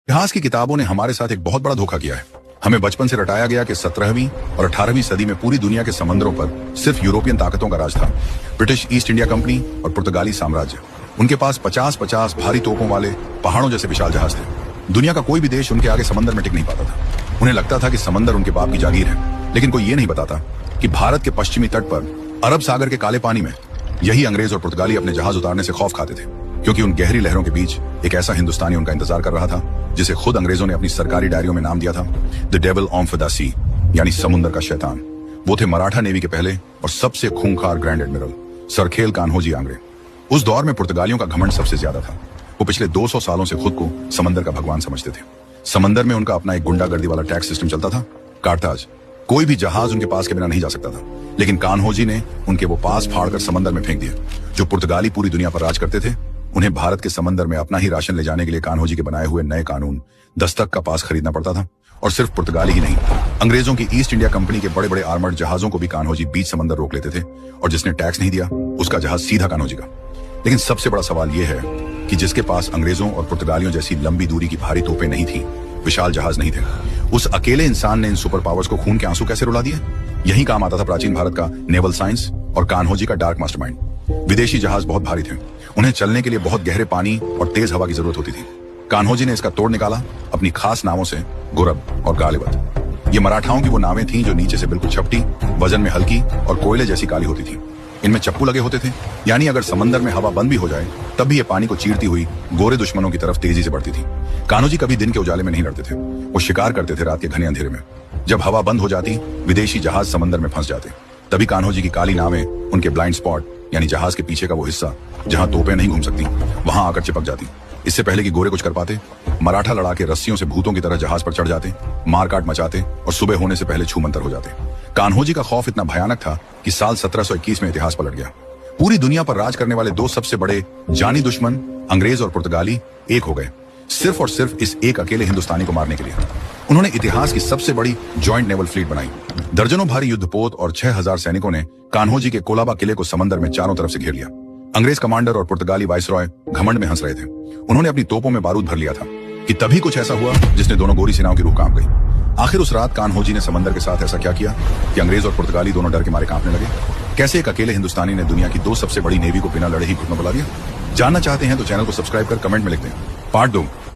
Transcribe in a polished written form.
इतिहास की किताबों ने हमारे साथ एक बहुत बड़ा धोखा किया है। हमें बचपन से रटाया गया कि 17वीं और 18वीं सदी में पूरी दुनिया के समंदरों पर सिर्फ यूरोपियन ताकतों का राज था। ब्रिटिश ईस्ट इंडिया कंपनी और पुर्तगाली साम्राज्य, उनके पास 50-50 भारी तोपों वाले पहाड़ों जैसे विशाल जहाज थे। दुनिया का कोई भी देश उनके आगे समंदर में टिक नहीं पाता था। उन्हें लगता था कि समंदर उनके बाप की जागीर है, लेकिन कोई ये नहीं बताता कि भारत के पश्चिमी तट पर अरब सागर के काले पानी में यही अंग्रेज और पुर्तगाली अपने जहाज उतारने से खौफ खाते थे, क्योंकि उन गहरी लहरों के बीच एक ऐसा हिंदुस्तानी उनका इंतजार कर रहा था जिसे खुद अंग्रेजों ने अपनी सरकारी डायरियों में नाम दिया था द डेविल ऑफ द सी, यानी समुद्र का शैतान। वो थे मराठा नेवी के पहले और सबसे खूंखार ग्रैंड एडमिरल सरखेल कान्होजी आंग्रे। उस दौर में पुर्तगालियों का घमंड सबसे ज्यादा था। वो पिछले 200 सालों से खुद को समंदर का भगवान समझते थे। समंदर में उनका अपना एक गुंडागर्दी वाला टैक्स सिस्टम चलता था, काटताज। कोई भी जहाज उनके पास के बिना नहीं जा सकता था, लेकिन कान्होजी ने उनके वो पास फाड़कर समंदर में फेंक दिया। जो पुर्तगाली पूरी दुनिया पर राज करते थे, उन्हें भारत के समंदर में अपना ही राशन ले जाने के लिए कान्होजी के बनाए हुए नए कानून दस्तक का पास खरीदना पड़ता था। और सिर्फ पुर्तगाली ही नहीं, अंग्रेजों की ईस्ट इंडिया कंपनी के बड़े बड़े आर्मर्ड जहाजों को भी कान्होजी बीच समंदर रोक लेते थे, और जिसने टैक्स नहीं दिया उसका जहाज सीधा कान्होजी का। लेकिन सबसे बड़ा सवाल यह है कि जिसके पास अंग्रेजों और पुर्तगालियों जैसी लंबी दूरी की भारी तोपें नहीं थी, विशाल जहाज नहीं थे, उस अकेले इंसान ने इन सुपर पावर्स को खून के आंसू कैसे रुला दिए? यही काम आता था प्राचीन भारत का नेवल साइंस और कान्होजी का डार्क मास्टरमाइंड। विदेशी जहाज बहुत भारी थे, उन्हें चलने के लिए बहुत गहरे पानी और तेज हवा की जरूरत होती थी। कान्होजी ने इसका तोड़ निकाला अपनी खास नावों से, गुरब और गालिबत। ये मराठाओं की वो नावें थीं जो नीचे से बिल्कुल छपटी, वजन में हल्की और कोयले जैसी काली होती थी। इनमें चप्पू लगे होते थे, यानी अगर समंदर में हवा बंद भी हो जाए तब भी ये पानी को चीरती हुई गोरे दुश्मनों की तरफ तेजी से बढ़ती थी। कान्होजी कभी दिन के उजाले में नहीं लड़ते थे, वो शिकार करते थे रात के घने अंधेरे में। जब हवा बंद हो जाती, विदेशी जहाज समंदर में फंस जाते, तभी कान्होजी की काली नावें उनके ब्लाइंड स्पॉट, यानी जहाज के पीछे का वो हिस्सा जहां तोपें नहीं घूम सकती, वहां आकर चिपक जाती। इससे पहले कि गोरे कुछ कर पाते, मराठा लड़ाके रस्सियों से भूतों की तरह जहाज पर चढ़ जाते, मारकाट मचाते और सुबह होने से पहले छूमंतर हो जाते। कान्होजी का खौफ इतना भयानक था कि साल 1721 में इतिहास पलट गया। पूरी दुनिया पर राज करने वाले दो सबसे बड़े जानी दुश्मन अंग्रेज और पुर्तगाली एक हो गए, सिर्फ और सिर्फ इस एक अकेले हिंदुस्तानी को मारने के लिए। उन्होंने इतिहास की सबसे बड़ी जॉइंट नेवल फ्लीट बनाई। दर्जनों भारी युद्धपोत और 6000 सैनिकों ने कान्होजी के कोलाबा किले को समंदर में चारों तरफ से घेर लिया। अंग्रेज कमांडर और पुर्तगाली वाइसरॉय घमंड में हंस रहे थे। उन्होंने अपनी तोपों में बारूद भर लिया था कि तभी कुछ ऐसा हुआ जिसने दोनों गोरी सेनाओं की रूह कांप गई। आखिर उस रात कान्होजी ने समंदर के साथ ऐसा क्या किया कि अंग्रेज और पुर्तगाली दोनों डर के मारे कांपने लगे? कैसे एक अकेले हिंदुस्तानी ने दुनिया की दो सबसे बड़ी नेवी को बिना लड़े ही घुटनों बुला दिया? जानना चाहते हैं तो चैनल को सब्सक्राइब कर कमेंट में लिख दें। पार्ट 2।